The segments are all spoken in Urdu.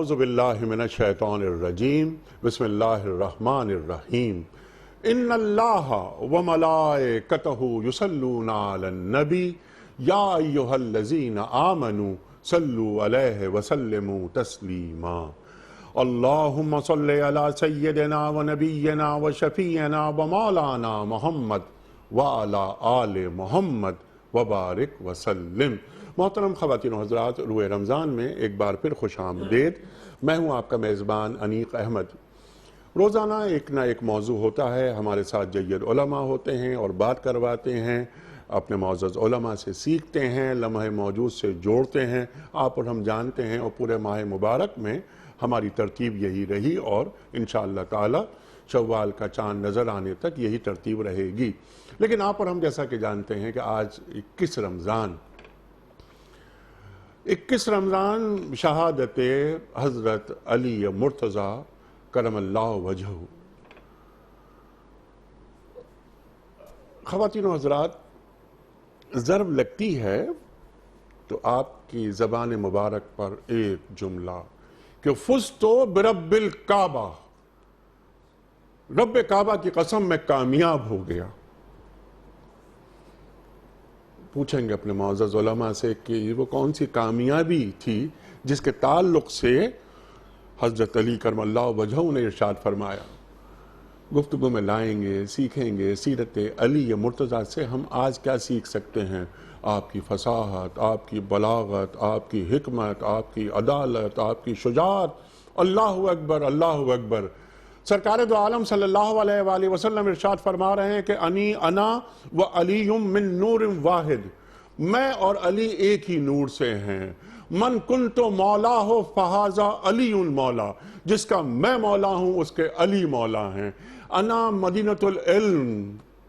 اعوذ باللہ من الشیطان الرجیم بسم اللہ الرحمن الرحیم ان اللہ وملائکتہ یصلون علی النبی یا ایہا الذین آمنوا صلوا علیہ وسلموا تسلیما اللہم صل علی سیدنا ونبینا وشفیعنا ومولانا محمد وعلی آل محمد وبارک وسلم۔ محترم خواتین و حضرات، روح رمضان میں ایک بار پھر خوش آمدید۔ میں ہوں آپ کا میزبان انیق احمد۔ روزانہ ایک نہ ایک موضوع ہوتا ہے، ہمارے ساتھ جید علماء ہوتے ہیں اور بات کرواتے ہیں، اپنے معزز علماء سے سیکھتے ہیں، لمحہ موجود سے جوڑتے ہیں۔ آپ اور ہم جانتے ہیں، اور پورے ماہ مبارک میں ہماری ترتیب یہی رہی اور انشاءاللہ تعالی شوال کا چاند نظر آنے تک یہی ترتیب رہے گی۔ لیکن آپ اور ہم جیسا کہ جانتے ہیں کہ آج 21 رمضان شہادت حضرت علی مرتضیٰ کرم اللہ وجہہ۔ خواتین و حضرات، ضرب لگتی ہے تو آپ کی زبان مبارک پر ایک جملہ کہ فزت برب الکعبہ، رب کعبہ کی قسم میں کامیاب ہو گیا۔ پوچھیں گے اپنے معزز علماء سے کہ وہ کون سی کامیابی تھی جس کے تعلق سے حضرت علی کرم اللہ وجہہ نے ارشاد فرمایا۔ گفتگو میں لائیں گے، سیکھیں گے سیرت علی مرتضیٰ سے ہم آج کیا سیکھ سکتے ہیں۔ آپ کی فصاحت، آپ کی بلاغت، آپ کی حکمت، آپ کی عدالت، آپ کی شجاعت۔ اللہ اکبر، اللہ اکبر۔ سرکار دو عالم صلی اللہ علیہ وآلہ وسلم ارشاد فرما رہے ہیں کہ انا و علی من نور واحد، میں اور علی ایک ہی نور سے ہیں۔ من کنت مولا ہو فہذا علی مولا، جس کا میں مولا ہوں اس کے علی مولا ہیں۔ انا مدینۃ العلم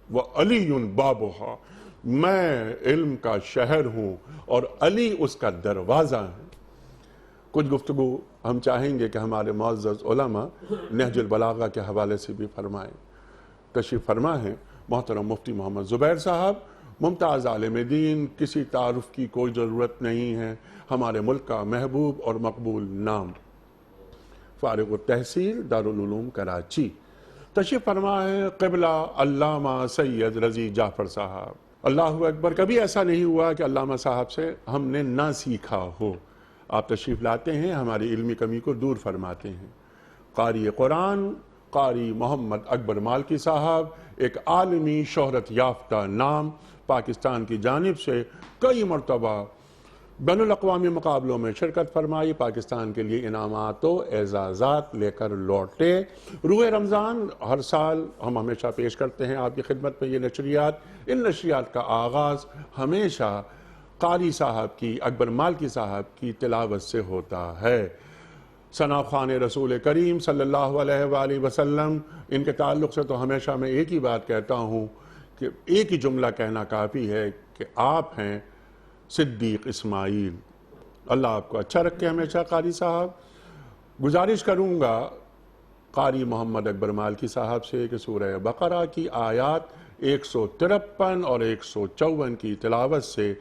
و علی بابہا، میں علم کا شہر ہوں اور علی اس کا دروازہ ہے۔ کچھ گفتگو ہم چاہیں گے کہ ہمارے معزز علماء نہج البلاغہ کے حوالے سے بھی فرمائیں۔ تشریف فرما ہے محترم مفتی محمد زبیر صاحب، ممتاز عالم دین، کسی تعارف کی کوئی ضرورت نہیں ہے، ہمارے ملک کا محبوب اور مقبول نام، فارغ التحصیل دارالعلوم کراچی۔ تشریف فرما ہے قبلہ علامہ سید رضی جعفر صاحب۔ اللہ اکبر، کبھی ایسا نہیں ہوا کہ علامہ صاحب سے ہم نے نہ سیکھا ہو۔ آپ تشریف لاتے ہیں، ہماری علمی کمی کو دور فرماتے ہیں۔ قاری قرآن قاری محمد اکبر مالکی صاحب، ایک عالمی شہرت یافتہ نام، پاکستان کی جانب سے کئی مرتبہ بین الاقوامی مقابلوں میں شرکت فرمائی، پاکستان کے لیے انعامات و اعزازات لے کر لوٹے۔ روح رمضان ہر سال ہم ہمیشہ پیش کرتے ہیں آپ کی خدمت میں یہ نشریات۔ ان نشریات کا آغاز ہمیشہ قاری صاحب کی، اکبر مالکی صاحب کی تلاوت سے ہوتا ہے۔ ثنا خوان رسول کریم صلی اللہ علیہ وآلہ وسلم، ان کے تعلق سے تو ہمیشہ میں ایک ہی بات کہتا ہوں کہ ایک ہی جملہ کہنا کافی ہے کہ آپ ہیں صدیق اسماعیل۔ اللہ آپ کو اچھا رکھے ہمیشہ قاری صاحب۔ گزارش کروں گا قاری محمد اکبر مالکی صاحب سے کہ سورہ بقرہ کی آیات 153 اور 154 کی تلاوت سے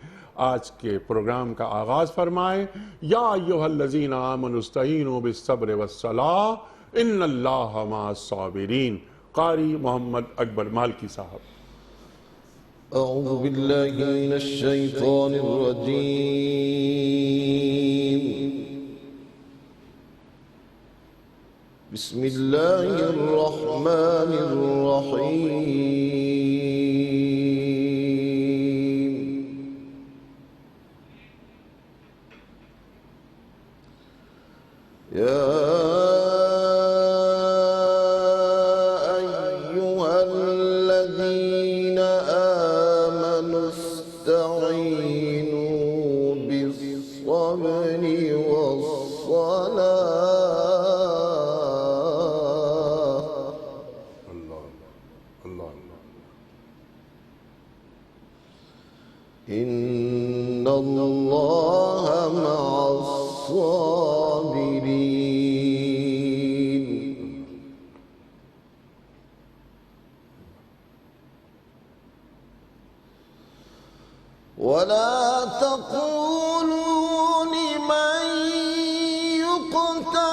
آج کے پروگرام کا آغاز فرمائیں۔ یا ایھا الذین آمنوا استعینوا بالصبر والصلاۃ ان اللہ مع الصابرین۔ قاری محمد اکبر مالکی صاحب۔ اعوذ باللہ من الشیطان الرجیم، بسم اللہ الرحمن الرحیم۔ ان اللہ مع الصابرین۔ ولا تقولوا لمن يقتل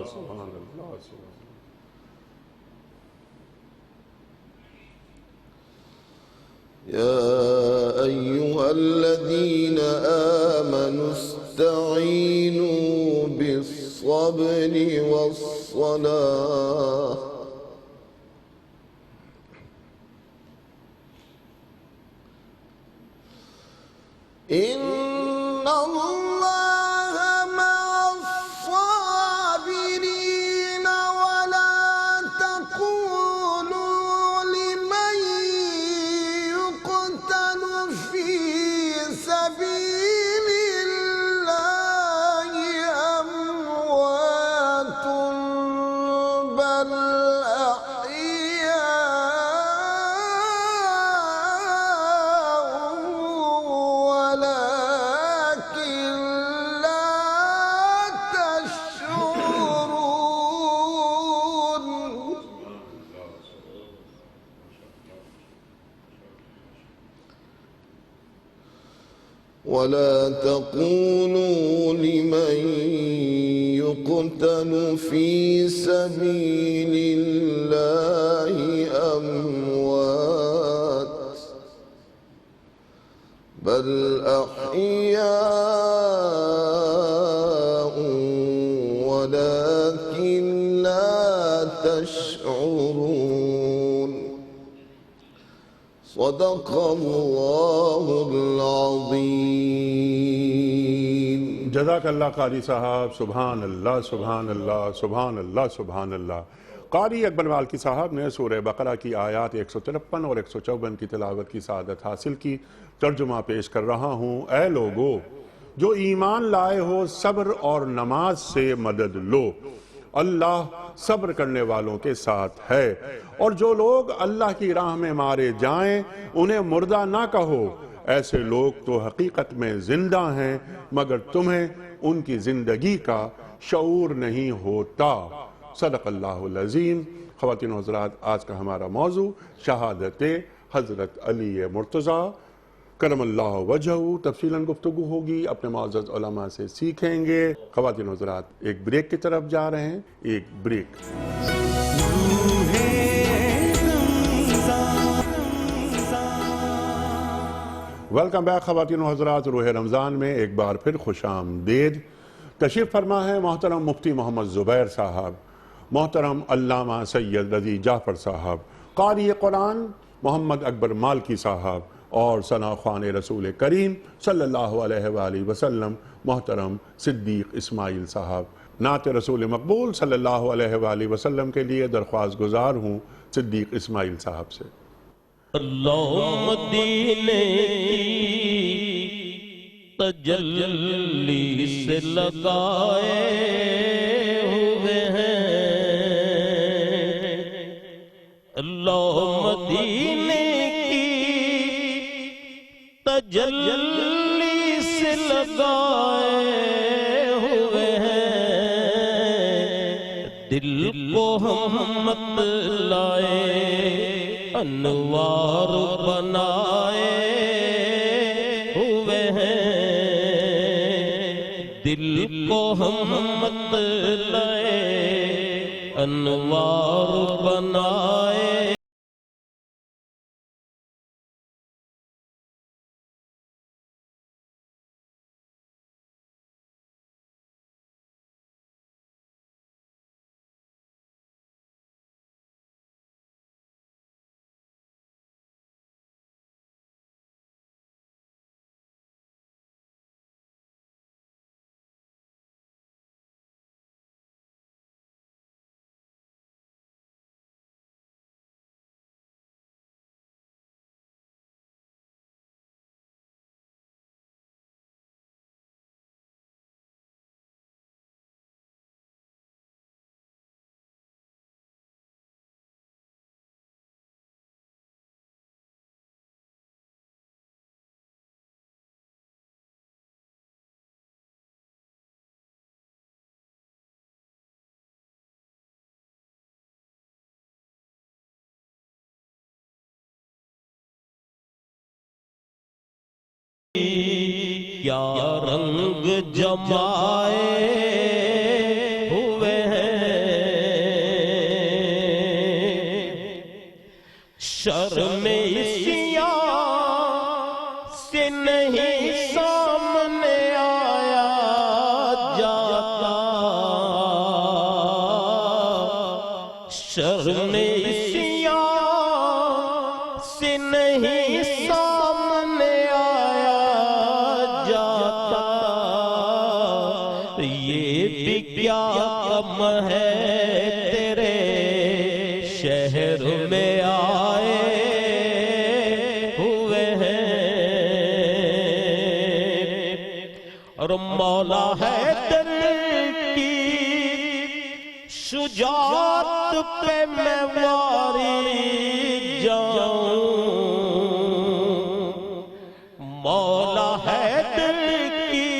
سبحان اللہ سبحان يا أيها الذين آمنوا استعينوا بالصبر والصلاة إن الله مع الصابرين ولا تقولوا لمن يقتل في سبيل الله أموات بل أحياء ولكن لا تشعرون ولا تقولوا لمن يقتل في سبيل الله أموات بل أحياء ولكن لا تشعرون صدق الله العظيم جزاک اللہ قاری صاحب سبحان اللہ سبحان اللہ سبحان اللہ سبحان اللہ قاری اکبر مالکی صاحب نے سورہ بقرہ کی آیات 153 اور 154 کی تلاوت کی سعادت حاصل کی ترجمہ پیش کر رہا ہوں اے لوگو جو ایمان لائے ہو صبر اور نماز سے مدد لو اللہ صبر کرنے والوں کے ساتھ ہے اور جو لوگ اللہ کی راہ میں مارے جائیں انہیں مردہ نہ کہو ایسے لوگ تو حقیقت میں زندہ ہیں مگر تمہیں ان کی زندگی کا شعور نہیں ہوتا صدق اللہ العظیم خواتین و حضرات آج کا ہمارا موضوع شہادت حضرت علی مرتضیٰ کرم اللہ وجہہ تفصیلاً گفتگو ہوگی اپنے معزز علماء سے سیکھیں گے خواتین و حضرات ایک بریک کی طرف جا رہے ہیں ایک بریک ویلکم بیک خواتین و حضرات روح رمضان میں ایک بار پھر خوش آمدید تشریف فرما ہے محترم مفتی محمد زبیر صاحب محترم علامہ سید رضی جعفر صاحب قاری قرآن محمد اکبر مالکی صاحب اور ثنا خوان رسول کریم صلی اللہ علیہ وآلہ وسلم محترم صدیق اسماعیل صاحب نعت رسول مقبول صلی اللہ علیہ وآلہ وسلم کے لیے درخواست گزار ہوں صدیق اسماعیل صاحب سے اللہ مدینے کی تجلی سے لگائے ہوئے ہیں اللہ مدینے کی تجلی سے لگائے ہوئے ہیں دل کو ہم مت لائے انوار بنائے ہوئے ہیں دل کو ہم مت لائے انوار بنائے کیا رنگ جمائے ہوئے ہیں شرم سیاہ سے نہیں سامنے آیا جاتا، شرم سیاہ سے نہیں سامنے آیا جاتا، یہ بھی کیا کم ہے تیرے شہر میں آئے ہوئے ہیں، اور مولا حیدر کی شجاعت پہ میں واری جاؤں، مولا حیدر کی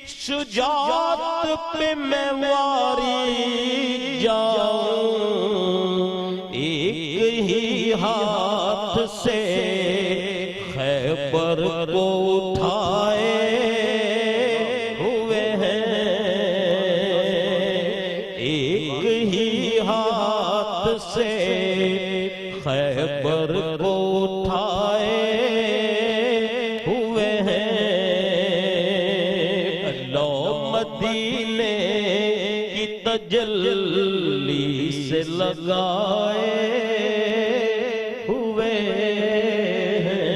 شجاعت پہ میں واری جاؤں، ایک ہی ہاتھ سے خیبر کو اٹھائے ہوئے ہیں، ایک ہی ہاتھ سے خیبر کو اٹھائے ہوئے ہیں، اللہ مدینے کی تجلی سے لگائے ہوئے ہیں۔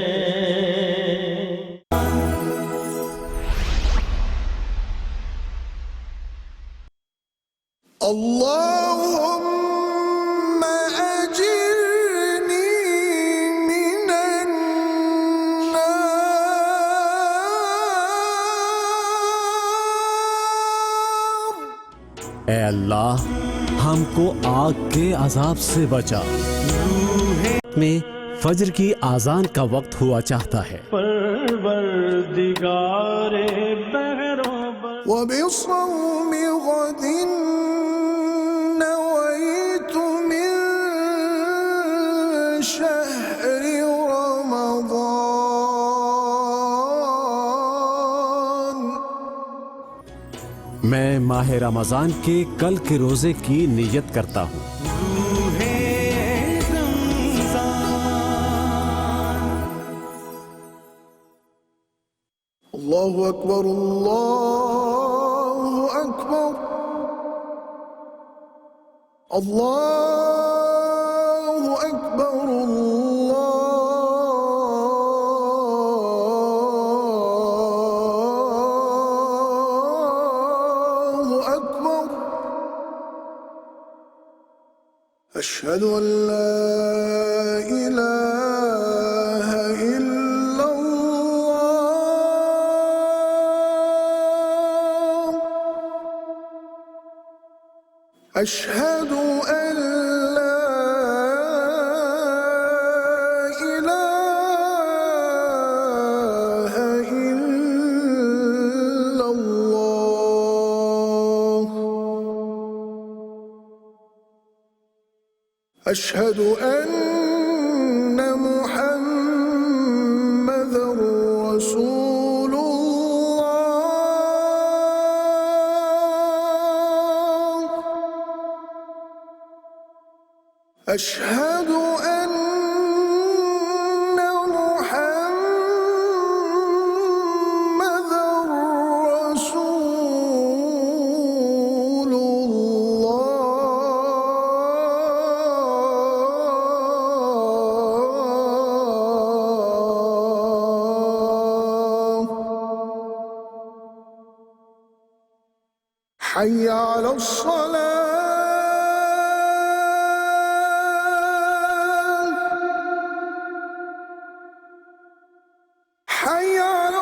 اللهم أجرني من النار۔ اے اللہ ہم کو آگ کے عذاب سے بچا۔ میں فجر کی آذان کا وقت ہوا چاہتا ہے، وبصوم غد نويت من شهر رمضان۔ میں ماہ رمضان کے کل کے روزے کی نیت کرتا ہوں۔ اللہ اکبر اللہ اکبر اللہ اکبر اللہ اکبر، اشہد ان لا الہ الا اللہ، اشہد ان لا الہ الا اللہ، اشہد ان محمد رسول اللہ، اشہد ان محمد رسول اللہ، حي على الصلاة، حي على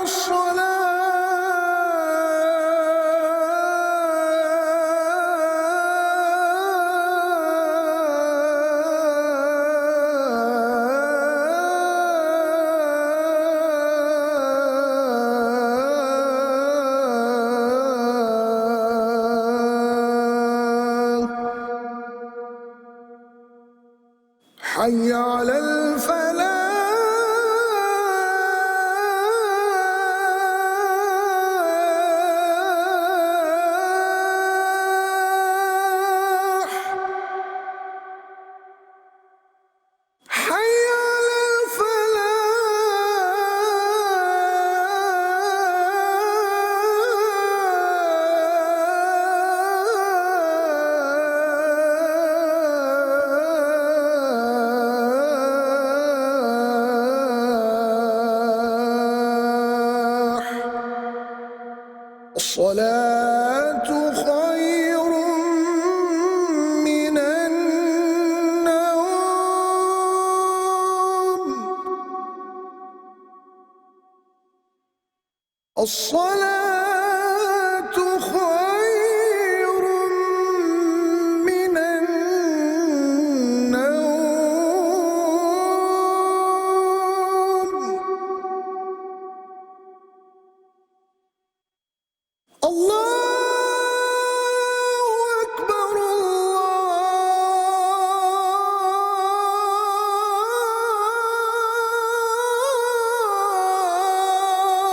حي على الفلاح، الصلاة خير من النوم الصلاة خير من النوم الله أكبر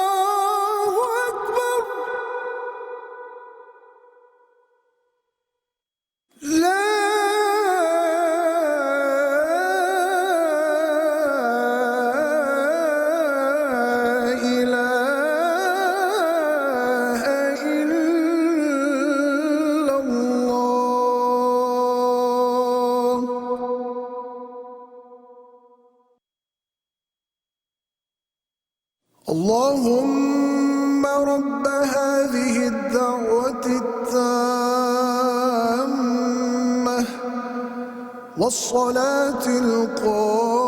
الله أكبر لا إله إلا الله اللهم رب هذه الدعوة التامة والصلاة القائمة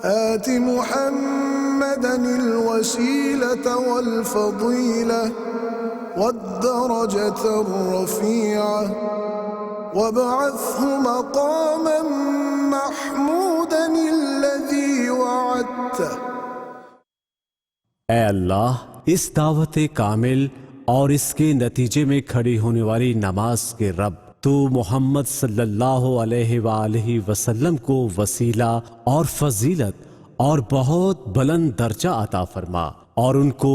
آت محمدا الوسيلة والفضيلة والدرجة الرفيعة وابعثه مقاما محمودا الذي وعدته اے اللہ اس دعوت کامل اور اس کے نتیجے میں کھڑی ہونے والی نماز کے رب تو محمد صلی اللہ علیہ وآلہ وسلم کو وسیلہ اور فضیلت اور بہت بلند درجہ عطا فرما اور ان کو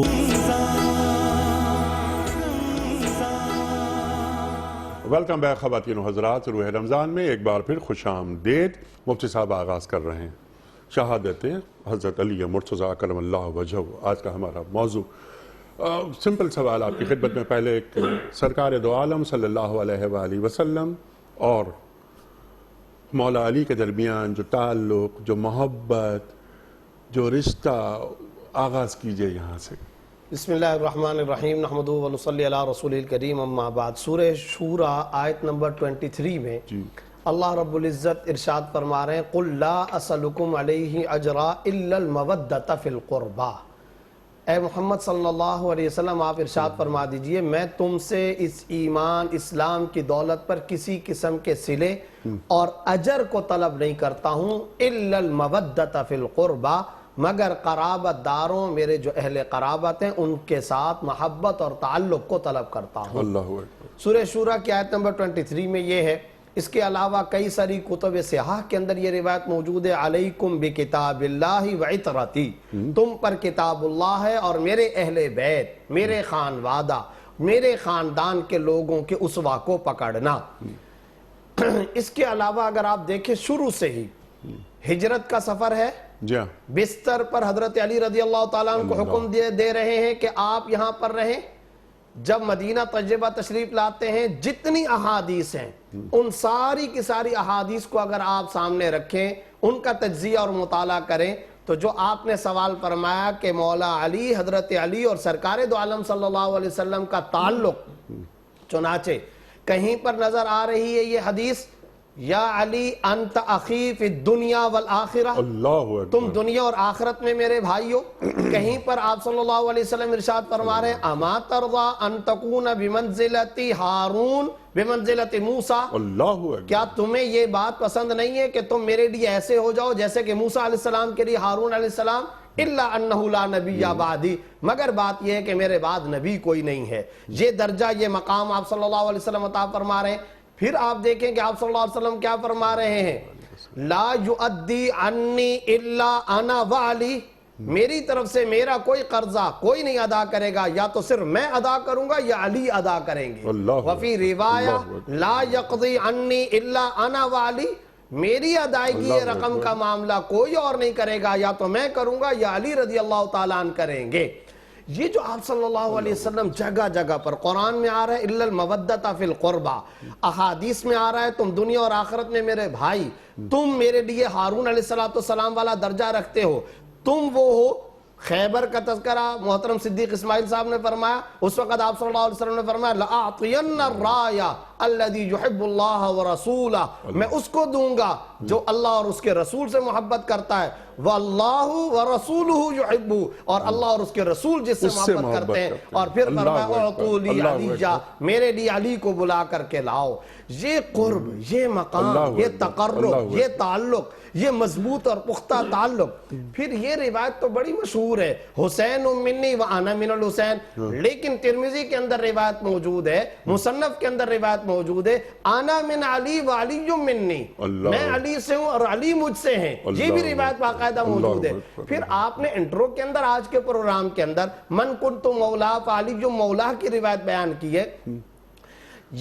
ویلکم بیک خواتین و حضرات، روح رمضان میں ایک بار پھر خوش آمدید۔ مفتی صاحب آغاز کر رہے ہیں شہادت حضرت علی مرتضیٰ کرم اللہ وجہہ۔ آج کا ہمارا موضوع سمپل سوال آپ کی خدمت میں، پہلے ایک سرکار دو عالم صلی اللہ علیہ وآلہ وسلم اور مولا علی کے درمیان جو تعلق، جو محبت، جو رشتہ، آغاز کیجئے یہاں سے۔ بسم اللہ الرحمن الرحیم نحمدہ و نصلی علی رسول الکریم اما بعد۔ سورہ شورى آیت نمبر 23 میں اللہ رب العزت ارشاد فرما رہے ہیں قُلْ لَا أَسْأَلُكُمْ عَلَيْهِ أَجْرًا إِلَّا الْمَوَدَّةَ فِي الْقُرْبَى۔ اے محمد صلی اللہ علیہ وسلم آپ ارشاد فرما دیجئے میں تم سے اس ایمان اسلام کی دولت پر کسی قسم کے صلے اور اجر کو طلب نہیں کرتا ہوں إِلَّا الْمَوَدَّةَ فِي الْقُرْبَى، مگر قرابت داروں میرے جو اہل قرابت ہیں ان کے ساتھ محبت اور تعلق کو طلب کرتا ہوں۔ اللہ اکبر۔ سورہ شورى کی آیت نمبر 23 میں یہ ہے۔ اس کے علاوہ کئی ساری کتب صحاح کے اندر یہ روایت موجود ہے علیکم بکتاب اللہ وعطرتی، تم پر کتاب اللہ ہے اور میرے اہل بیت، میرے خانوادہ، میرے خاندان کے لوگوں کے اسوہ کو پکڑنا۔ اس کے علاوہ اگر آپ دیکھیں شروع سے ہی ہجرت کا سفر ہے، بستر پر حضرت علی رضی اللہ تعالیٰ عنہ کو حکم دے رہے ہیں کہ آپ یہاں پر رہیں۔ جب مدینہ طیبہ تشریف لاتے ہیں جتنی احادیث ہیں ان ساری کی ساری احادیث کو اگر آپ سامنے رکھیں، ان کا تجزیہ اور مطالعہ کریں، تو جو آپ نے سوال فرمایا کہ مولا علی، حضرت علی اور سرکار دو عالم صلی اللہ علیہ وسلم کا تعلق، چنانچہ کہیں پر نظر آ رہی ہے یہ حدیث یا علی انت اخی فی الدنیا والآخرہ، تم دنیا اور آخرت میں میرے بھائی ہو۔ کہیں پر آپ صلی اللہ علیہ وسلم ارشاد فرما رہے ہیں اما ترضى ان تکون بمنزلت ہارون بمنزلت موسیٰ، کیا تمہیں یہ بات پسند نہیں ہے کہ تم میرے لیے ایسے ہو جاؤ جیسے کہ موسیٰ علیہ السلام کے لیے ہارون علیہ السلام؟ الا انہ لا نبی بعدی، مگر بات یہ ہے کہ میرے بعد نبی کوئی نہیں ہے۔ یہ درجہ، یہ مقام آپ صلی اللہ علیہ وسلم عطا فرما رہے ہیں۔ پھر آپ دیکھیں کہ آپ صلی اللہ علیہ وسلم کیا فرما رہے ہیں، لا یؤدی عنی الا انا وعلی، میری طرف سے میرا کوئی قرضہ کوئی نہیں ادا کرے گا، یا تو صرف میں ادا کروں گا یا علی ادا کریں گے۔ وفی روایہ لا یقضی عنی الا انا وعلی، میری ادائیگی رقم کا معاملہ کوئی اور نہیں کرے گا، یا تو میں کروں گا یا علی رضی اللہ تعالیٰ عنہ کریں گے۔ یہ جو آپ صلی اللہ علیہ وسلم جگہ جگہ پر قرآن میں آ رہا ہے الا المودۃ فی القربہ، احادیث میں آ رہا ہے تم دنیا اور آخرت میں میرے بھائی، تم میرے لیے ہارون علیہ السلام والا درجہ رکھتے ہو، تم وہ ہو خیبر کا تذکرہ محترم صدیق اسماعیل صاحب نے فرمایا، اس وقت آپ صلی اللہ علیہ وسلم نے فرمایا لَأَعْطِيَنَّ الرَّایَ الَّذِي يُحِبُّ اللَّهَ وَرَسُولَهُ، میں اس کو دوں گا جو اللہ اور اس کے رسول سے محبت کرتا ہے، وَاللَّهُ وَرَسُولُهُ يُحِبُّ، اور اللہ اور اس کے رسول جس سے محبت کرتے ہیں، اور پھر فرمایا اُعْطُوا لِي عَلِيًّا، میرے لیے علی کو بلا کر کے لاؤ۔ یہ قرب، یہ مقام، یہ تقرب، یہ تعلق، یہ مضبوط اور پختہ تعلق۔ پھر یہ روایت تو بڑی مشہور ہے، حسین منی وانا من الحسین، لیکن ترمذی کے اندر روایت موجود ہے، مصنف کے اندر روایت موجود ہے، انا من علی وعلی منی، میں علی سے ہوں اور علی مجھ سے ہیں، یہ بھی روایت باقاعدہ موجود ہے۔ پھر آپ نے انٹرو کے اندر آج کے پروگرام کے اندر من کنت مولا فعلی مولا کی روایت بیان کی ہے۔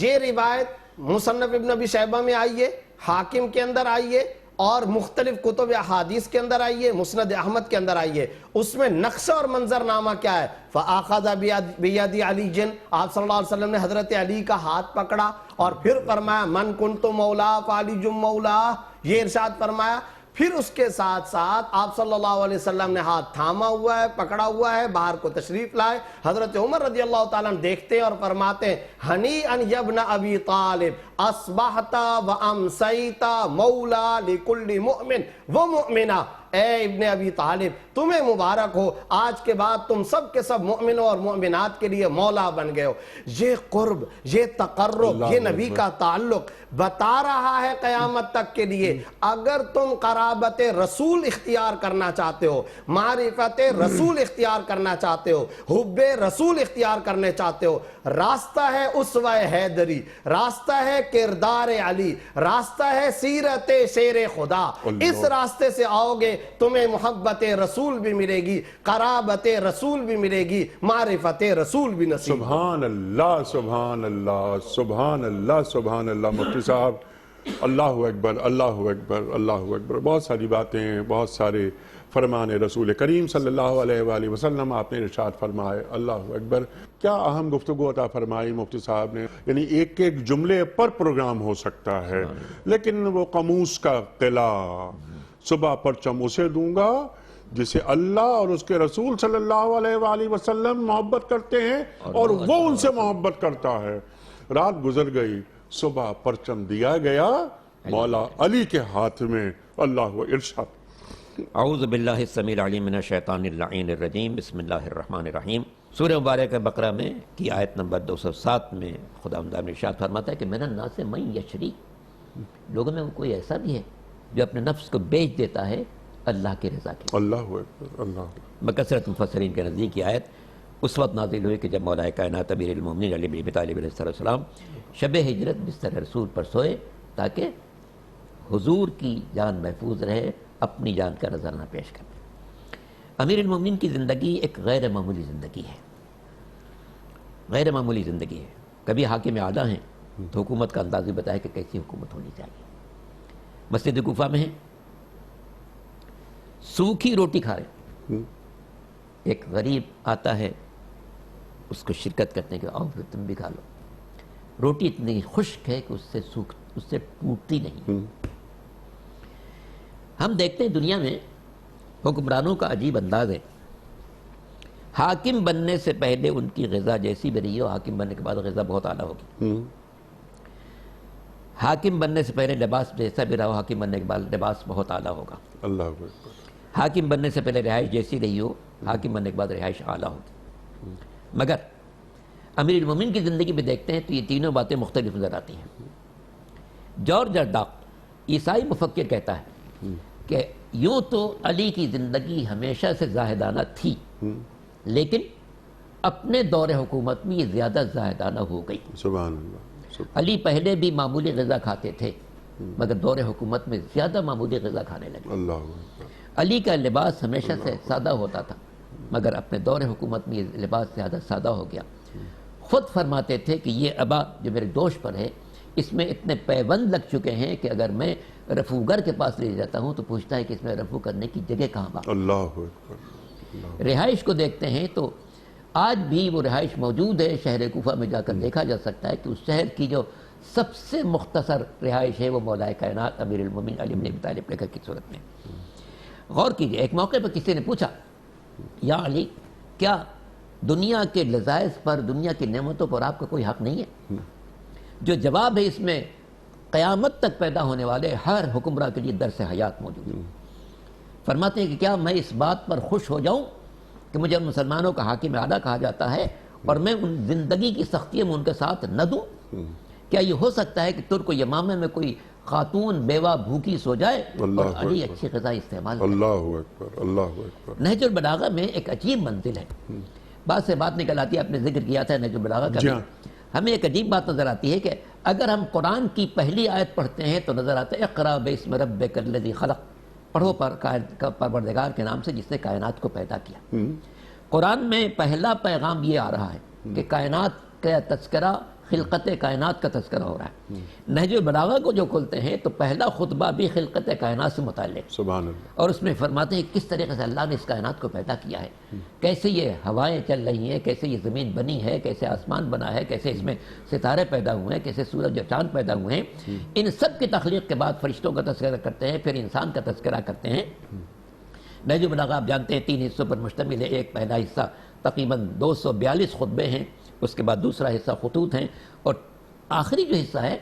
یہ روایت مصنف ابن ابی شیبہ میں آئی ہے، حاکم کے اندر آئی ہے، اور مختلف کتب احادیث کے اندر آئی ہے، مسند احمد کے اندر آئی ہے۔ اس میں نقشہ اور منظر نامہ کیا ہے؟ فَآخَذَ بِيَدِ عَلِيٍّ، آپ صلی اللہ علیہ وسلم نے حضرت علی کا ہاتھ پکڑا اور پھر فرمایا من کنت مولا فعلی مولا، یہ ارشاد فرمایا۔ پھر اس کے ساتھ ساتھ آپ صلی اللہ علیہ وسلم نے ہاتھ تھاما ہوا ہے، پکڑا ہوا ہے، باہر کو تشریف لائے۔ حضرت عمر رضی اللہ تعالیٰ عنہ دیکھتے ہیں اور فرماتے ہیں ہنیئا یا ابن ابی طالب اصبحت وامسیت مولا لکل مؤمن ومؤمنہ، اے ابن ابی طالب تمہیں مبارک ہو، آج کے بعد تم سب کے سب مؤمنوں اور مؤمنات کے لیے مولا بن گئے ہو۔ یہ قرب، یہ تقرب، یہ نبی کا تعلق بتا رہا ہے قیامت تک کے لیے اگر تم قرابت رسول اختیار کرنا چاہتے ہو، معرفت رسول اختیار کرنا چاہتے ہو، حب رسول اختیار کرنے چاہتے ہو، راستہ ہے اسوہ حیدری، راستہ ہے کردار علی، راستہ ہے سیرت شیر خدا، اس راستے سے آؤ گے تمہیں محبت رسول بھی ملے گی، قرابت رسول بھی ملے گی، معرفت رسول بھی نصیب۔ سبحان اللہ، سبحان اللہ، سبحان اللہ، سبحان اللہ۔ مفتی صاحب اللہ اکبر، اللہ اکبر، اللہ اکبر۔ بہت ساری باتیں، بہت سارے فرمان رسول کریم صلی اللہ علیہ وآلہ وسلم آپ نے ارشاد فرمائے، اللہ اکبر۔ کیا اہم گفتگو عطا فرمائی مفتی صاحب نے، یعنی ایک ایک جملے پر پروگرام ہو سکتا ہے، لیکن وہ قاموس کا قلعہ، صبح پرچم اسے دوں گا جسے اللہ اور اس کے رسول صلی اللہ علیہ وآلہ وسلم محبت کرتے ہیں اور وہ ان سے محبت کرتا ہے۔ رات گزر گئی، صبح پرچم دیا گیا مولا علی کے ہاتھ میں، اللہ ارشاد۔ اعوذ باللہ السمیع العلیم من الشیطان اللعین الرجیم، بسم اللہ الرحمن الرحیم۔ سورہ مبارکہ بقرہ میں کی آیت نمبر 207 میں خداوند نے ارشاد فرماتا ہے کہ من الناس من یشری، لوگوں میں کوئی ایسا بھی ہے جو اپنے نفس کو بیچ دیتا ہے اللہ کی رضا کے۔ اللہ اکبر، اللہ۔ بکثرت مفسرین کے نزدیک یہ آیت اس وقت نازل ہوئی کہ جب مولا کائنات امیر المومنین علی بن ابی طالب علیہ السلام شب ہجرت بستر رسول پر سوئے تاکہ حضور کی جان محفوظ رہے، اپنی جان کا نذرانہ پیش کریں۔ امیر المومنین کی زندگی ایک غیر معمولی زندگی ہے، غیر معمولی زندگی ہے۔ کبھی حاکم اعلیٰ ہیں تو حکومت کا انداز بھی بتایا کہ کیسی حکومت ہونی چاہیے۔ مسجد کوفہ میں ہیں، سوکھی روٹی کھا رہے، ایک غریب آتا ہے اس کو شرکت کرنے کے، آؤ پھر تم بھی کھا لو۔ روٹی اتنی خشک ہے کہ اس سے ٹوٹتی نہیں۔ ہم دیکھتے ہیں دنیا میں حکمرانوں کا عجیب انداز ہے، حاکم بننے سے پہلے ان کی غذا جیسی بھی رہی ہو، حاکم بننے کے بعد غذا بہت اعلیٰ ہوگی۔ حاکم بننے سے پہلے لباس جیسا بھی رہا ہو، حاکم بننے کے بعد لباس بہت اعلیٰ ہوگا۔ اللہ اکبر۔ حاکم بننے سے پہلے رہائش جیسی رہی ہو، حاکم بننے کے بعد رہائش اعلیٰ ہوگی۔ مگر امیر المومنین کی زندگی میں دیکھتے ہیں تو یہ تینوں باتیں مختلف نظر آتی ہیں۔ جارج ارڈاق عیسائی مفکر کہتا ہے کہ یوں تو علی کی زندگی ہمیشہ سے زاہدانہ تھی، لیکن اپنے دور حکومت میں یہ زیادہ زاہدانہ ہو گئی۔ سبحان اللہ۔ علی پہلے بھی معمولی غذا کھاتے تھے مگر دور حکومت میں زیادہ معمولی غذا کھانے لگے۔ اللہ اکبر۔ علی کا لباس ہمیشہ سے سادہ ہوتا تھا مگر اپنے دور حکومت میں یہ لباس زیادہ سادہ ہو گیا۔ خود فرماتے تھے کہ یہ عبا جو میرے دوش پر ہے اس میں اتنے پیوند لگ چکے ہیں کہ اگر میں رفوگر کے پاس لے جاتا ہوں تو پوچھتا ہے کہ اس میں رفو کرنے کی جگہ کہاں باقی۔ اللہ اکبر۔ رہائش کو دیکھتے ہیں تو آج بھی وہ رہائش موجود ہے، شہر کوفہ میں جا کر دیکھا جا سکتا ہے کہ اس شہر کی جو سب سے مختصر رہائش ہے وہ مولا کائنات امیر المومنین علی بن ابی طالب کی صورت میں۔ غور کیجئے، ایک موقع پر کسی نے پوچھا یا علی کیا دنیا کے لذائذ پر، دنیا کی نعمتوں پر آپ کا کوئی حق نہیں ہے؟ جو جواب ہے اس میں قیامت تک پیدا ہونے والے ہر حکمراں کے لیے درس حیات موجود ہے۔ فرماتے ہیں کہ کیا میں اس بات پر خوش ہو جاؤں کہ مجھے مسلمانوں کا حاکم اعلیٰ کہا جاتا ہے اور میں ان زندگی کی سختیوں میں ان کے ساتھ نہ دوں؟ کیا یہ ہو سکتا ہے کہ ترک و یمامہ میں کوئی خاتون بیوہ بھوکی سو جائے اور علی اچھی غذا استعمال کرے؟ اللہ اکبر، اللہ اکبر۔ نہج البلاغہ میں ایک عجیب منزل ہے، بات سے بات نکل آتی ہے، آپ نے ذکر کیا تھا نہج البلاغہ کا بھی۔ ہمیں ایک عجیب بات نظر آتی ہے کہ اگر ہم قرآن کی پہلی آیت پڑھتے ہیں تو نظر آتا ہے اقرأ باسم ربک الذی خلق، پڑھو پروردگار کے نام سے جس نے کائنات کو پیدا کیا۔ قرآن میں پہلا پیغام یہ آ رہا ہے کہ کائنات کا تذکرہ، خلقت کائنات کا تذکرہ ہو رہا ہے۔ نہج البلاغہ کو جو کھولتے ہیں تو پہلا خطبہ بھی خلقت کائنات سے متعلق، سبحان اللہ۔ اور اس میں فرماتے ہیں کس طریقے سے اللہ نے اس کائنات کو پیدا کیا ہے، کیسے یہ ہوائیں چل رہی ہیں، کیسے یہ زمین بنی ہے، کیسے آسمان بنا ہے، کیسے اس میں ستارے پیدا ہوئے ہیں، کیسے سورج اور چاند پیدا ہوئے ہیں۔ ان سب کی تخلیق کے بعد فرشتوں کا تذکرہ کرتے ہیں، پھر انسان کا تذکرہ کرتے ہیں۔ نہج البلاغہ آپ جانتے ہیں 3 حصوں پر مشتمل ہے۔ ایک پہلا حصہ تقریباً 242 خطبے ہیں، اس کے بعد دوسرا حصہ خطوط ہیں، اور آخری جو حصہ ہے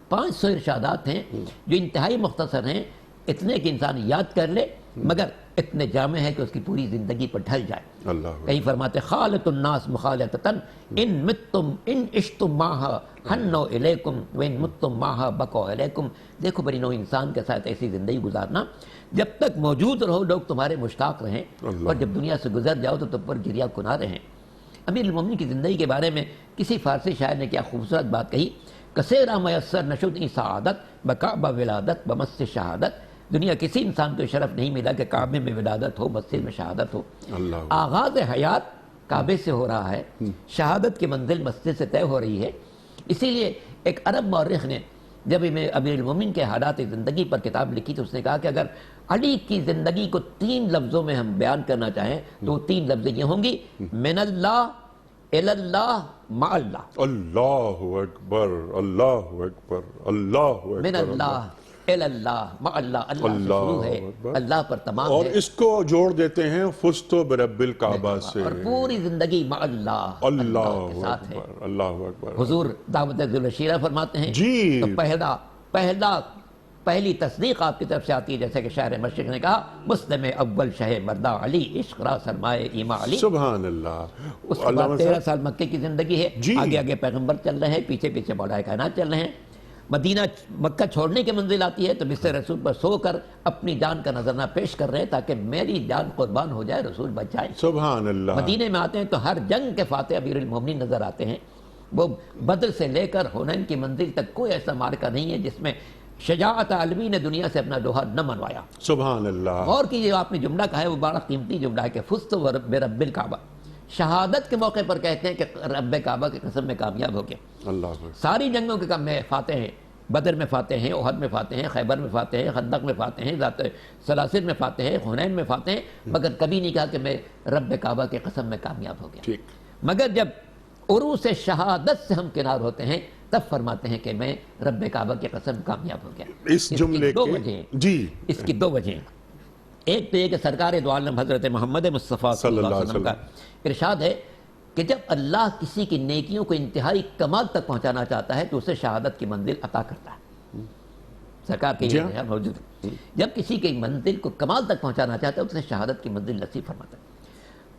500 ارشادات ہیں جو انتہائی مختصر ہیں، اتنے کہ انسان یاد کر لے مگر اتنے جامع ہے کہ اس کی پوری زندگی پر ڈھل جائے۔ اللہ کہیں فرماتے خالط الناس مخالطتن ان متتم ان عشتم ماہا حنو الیکم وان متتم ماہا بقوا الیکم۔ دیکھو بنی نوع انسان کے ساتھ ایسی زندگی گزارنا جب تک موجود رہو لوگ تمہارے مشتاق رہیں، اور جب دنیا سے گزر جاؤ تو تم پر گریہ کناں رہیں۔ امیر المومنین کی زندگی کے بارے میں کسی فارسی شاعر نے کیا خوبصورت بات کہی، کثیرہ میسر نشد ای سعادت بکعبہ ولادت بمسجد شہادت۔ دنیا کسی انسان کو شرف نہیں ملا کہ کعبے میں ولادت ہو، مسجد میں شہادت ہو۔ اللہ آغاز حیات کعبے سے ہو رہا ہے، شہادت کی منزل مسجد سے طے ہو رہی ہے۔ اسی لیے ایک عرب مورخ نے جب امیر المومنین کے حالات زندگی پر کتاب لکھی تو اس نے کہا کہ اگر علی کی زندگی کو 3 لفظوں میں ہم بیان کرنا چاہیں تو 3 لفظ یہ ہوں گی، من اللہ الی اللہ مع اللہ۔ اللہ اکبر، اللہ اکبر، اللہ اکبر۔ من اللہ الی اللہ مع اللہ، اللہ سے شروع ہے، اللہ پر تمام اور ہے، اس کو جوڑ دیتے ہیں فزت برب الکعبہ سے، اور پوری زندگی مع اللہ، اللہ کے ساتھ ہے۔ اکبر، اللہ اکبر۔ حضور دعوت ذوالشیرہ فرماتے ہیں جی۔ تو پہلی تصدیق آپ کی طرف سے آتی ہے، جیسے کہ شاعر مشرق نے کہا مسلم اول شہ مردہ علی عشق را سرمائے ایما علی۔ سبحان اللہ۔ اس کے بعد 13 سال مکے کی زندگی ہے، جی۔ آگے آگے پیغمبر چل رہے ہیں، پیچھے پیچھے مولا کائنات چل رہے ہیں۔ مدینہ مکہ چھوڑنے کے منزل آتی ہے تو بستر رسول پر سو کر اپنی جان کا نذرانہ پیش کر رہے ہیں تاکہ میری جان قربان ہو جائے، رسول بچ جائے۔ سبحان اللہ۔ مدینے میں آتے ہیں تو ہر جنگ کے فاتح امیر المومنین نظر آتے ہیں۔ وہ بدر سے لے کر حنین کی منزل تک کوئی ایسا مارکہ نہیں ہے جس میں شجاعت عالمی نے دنیا سے اپنا لوہا نہ منوایا۔ سبحان اللہ۔ اور کہ یہ آپ نے جملہ کہا ہے وہ بڑا قیمتی جملہ ہے کہ فزت برب الکعبہ، شہادت کے موقع پر کہتے ہیں کہ رب کعبہ کی قسم میں کامیاب ہو گئے۔ اللہ اکبر۔ ساری جنگوں کے کام میں فاتح ہیں، بدر میں فاتح ہیں، احد میں فاتح ہیں، خیبر میں فاتح ہیں، خندق میں فاتح ہیں، ذات سلاسل میں فاتح ہیں، حنین میں فاتح ہیں، مگر کبھی نہیں کہا کہ میں رب کعبہ کی قسم میں کامیاب ہو گیا۔ ٹھیک۔ مگر جب عروس شہادت سے ہم کنار ہوتے ہیں تب فرماتے ہیں کہ میں رب کعبہ کی قسم کامیاب ہو گیا۔ اس جملے کی 2 کے وجہ ہیں، جی، اس کی 2 وجہ ہیں۔ ایک تو یہ کہ سرکار دو عالم حضرت محمد مصطفیٰ صلی اللہ علیہ وسلم کا ارشاد ہے کہ جب اللہ کسی کی نیکیوں کو انتہائی کمال تک پہنچانا چاہتا ہے تو اسے شہادت کی منزل عطا کرتا ہے۔ سرکار کے یہ موجود ہے، جب کسی کی منزل کو کمال تک پہنچانا چاہتا ہے تو اسے شہادت کی منزل نصیب فرماتا ہے۔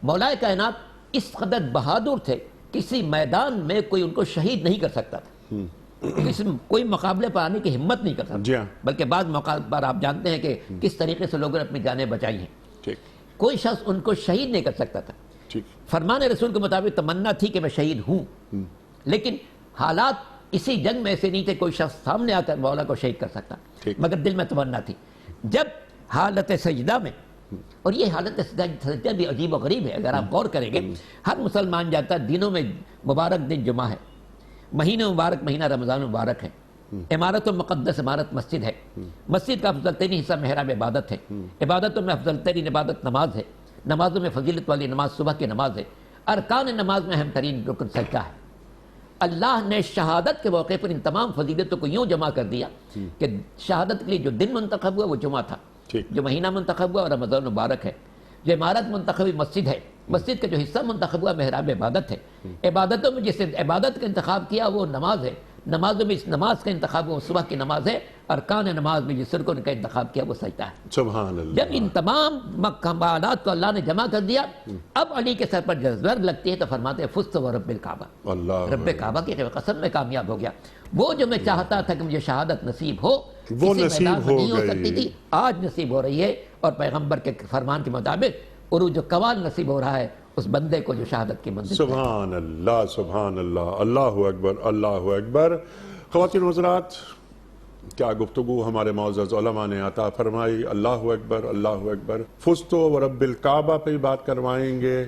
مولا کائنات اس قدر بہادر تھے، کسی میدان میں کوئی ان کو شہید نہیں کر سکتا تھا، کوئی مقابلے پر آنے کی ہمت نہیں کر سکتا، بلکہ بعض موقع پر آپ جانتے ہیں کہ کس طریقے سے لوگوں نے اپنی جانیں بچائی ہیں۔ کوئی شخص ان کو شہید نہیں کر سکتا تھا۔ فرمان رسول کے مطابق تمنا تھی کہ میں شہید ہوں، لیکن حالات اسی جنگ میں ایسے نہیں تھے کوئی شخص سامنے آ کر مولا کو شہید کر سکتا، مگر دل میں تمنا تھی۔ جب حالت سجدہ میں، اور یہ حالت سجدہ بھی عجیب و غریب ہے، اگر آپ غور کریں گے، ہر مسلمان جانتا ہے دنوں میں مبارک دن جمعہ ہے، مہینہ مبارک مہینہ رمضان مبارک ہے، عمارت المقدس عمارت مسجد ہے، مسجد کا افضل ترین حصہ محراب عبادت ہے، عبادتوں میں افضل ترین عبادت نماز ہے، نمازوں میں فضیلت والی نماز صبح کی نماز ہے، ارکان نماز میں اہم ترین رکن سجدہ ہے۔ اللہ نے شہادت کے موقع پر ان تمام فضیلتوں کو یوں جمع کر دیا کہ شہادت کے لیے جو دن منتخب ہوا وہ جمعہ تھا، جو مہینہ منتخب ہوا اور رمضان مبارک ہے، جو عمارت منتخبی مسجد ہے، مسجد کا جو حصہ منتخب ہوا محراب عبادت ہے، عبادتوں میں جس عبادت کا انتخاب کیا وہ نماز ہے، نمازوں میں اس نماز کا انتخاب وہ صبح کی نماز ہے، ارکان نماز میں جس رکن کا انتخاب کیا وہ سجدہ ہے۔ سبحان اللہ۔ جب ان تمام کمالات کو اللہ نے جمع کر دیا، اب علی کے سر پر جب ضرب لگتی ہے تو فرماتے ہیں فزت ورب الکعبہ، اللہ رب کعبہ کی قسم میں کامیاب ہو گیا۔ وہ جو میں چاہتا تھا کہ مجھے شہادت نصیب ہو، وہ کسی نصیب میدان میں ہو نہیں ہو گئی۔ سکتی تھی، آج نصیب ہو رہی ہے، اور پیغمبر کے فرمان کے مطابق عروج و کمال نصیب ہو رہا ہے اس بندے کو جو شہادت کی منزل۔ سبحان اللہ، سبحان اللہ، اللہ اکبر، اللہ اکبر۔ خواتین و حضرات، کیا گفتگو ہمارے معزز علماء نے عطا فرمائی، اللہ اکبر، اللہ اکبر۔ فزت ورب الکعبہ پہ بات کروائیں گے۔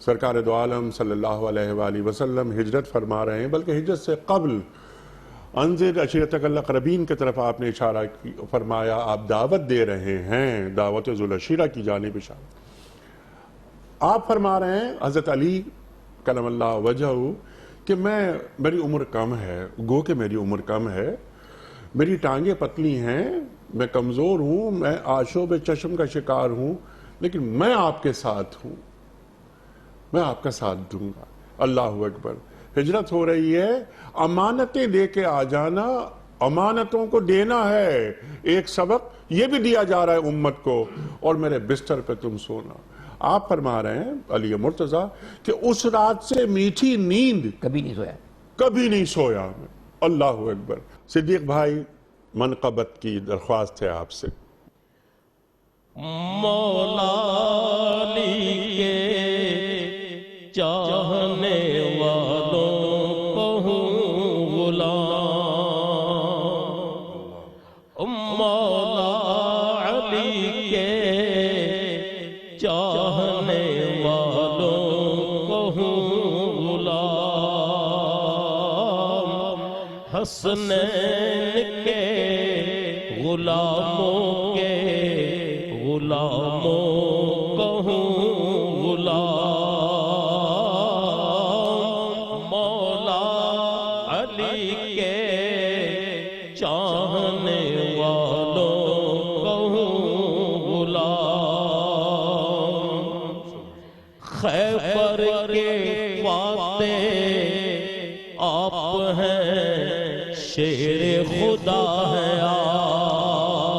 سرکار دو عالم صلی اللہ علیہ وآلہ وسلم ہجرت فرما رہے ہیں، بلکہ ہجرت سے قبل انذر عشیرتک الاقربین کی طرف آپ نے اشارہ فرمایا، آپ دعوت دے رہے ہیں، دعوت ذو العشیرہ کی جانب اشارہ۔ آپ فرما رہے ہیں حضرت علی کرم اللہ وجہہ کہ میری عمر کم ہے، گو کہ میری عمر کم ہے، میری ٹانگیں پتلی ہیں، میں کمزور ہوں، میں آشوب چشم کا شکار ہوں، لیکن میں آپ کے ساتھ ہوں، میں آپ کا ساتھ دوں گا۔ اللہ اکبر۔ ہجرت ہو رہی ہے، امانتیں دے کے آ جانا، امانتوں کو دینا ہے، ایک سبق یہ بھی دیا جا رہا ہے امت کو، اور میرے بستر پہ تم سونا۔ آپ فرما رہے ہیں علی مرتضیٰ کہ اس رات سے میٹھی نیند کبھی نہیں سویا۔ کبھی نہیں سویا میں۔ اللہ اکبر۔ صدیق بھائی، منقبت کی درخواست ہے آپ سے۔ مولا علی کے چاہنے والوں کو ہوں غلام، مولا علی کے چاہنے والوں کو ہوں غلام، حسنین کے غلاموں کے غلاموں کو ہوں غلام، مولا علی کے چاہنے والوں کو ہوں غلام، خیبر کے فاتح آپ ہیں، شیر خدا ہے آپ،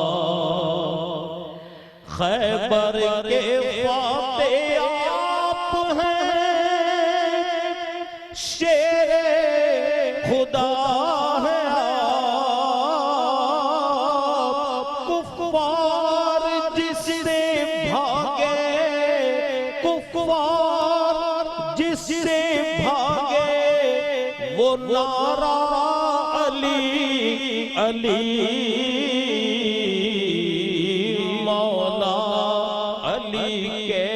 خیبر کے فاتح آپ ہیں، شیر خدا ہے آپ، کفار جس سے بھاگے، کفار جس سے بھاگے، وہ نعرہ علی علی، مولا علی کے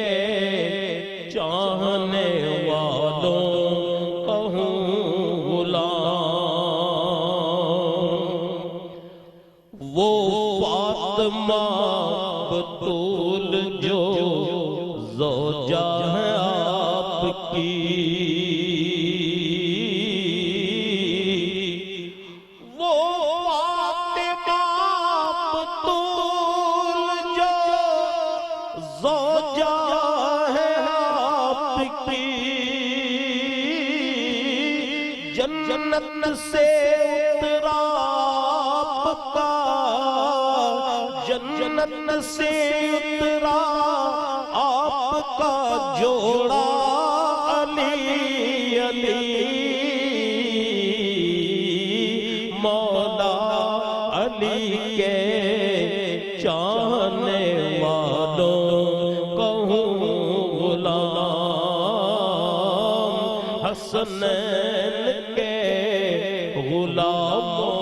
چاہنے والوں کو ہوں غلام، وہ فاطمہ بطول جو زوجہ ہے آپ کی، وہ فاطمہ بطول جو زوجہ ہے آپ کی، جنت سے اترا آپ کا، جنت سے اترا آپ کا جوڑا علی علی، مولا علی کے چاہنے والوں کو ہوں غلام، حسنین کے غلاموں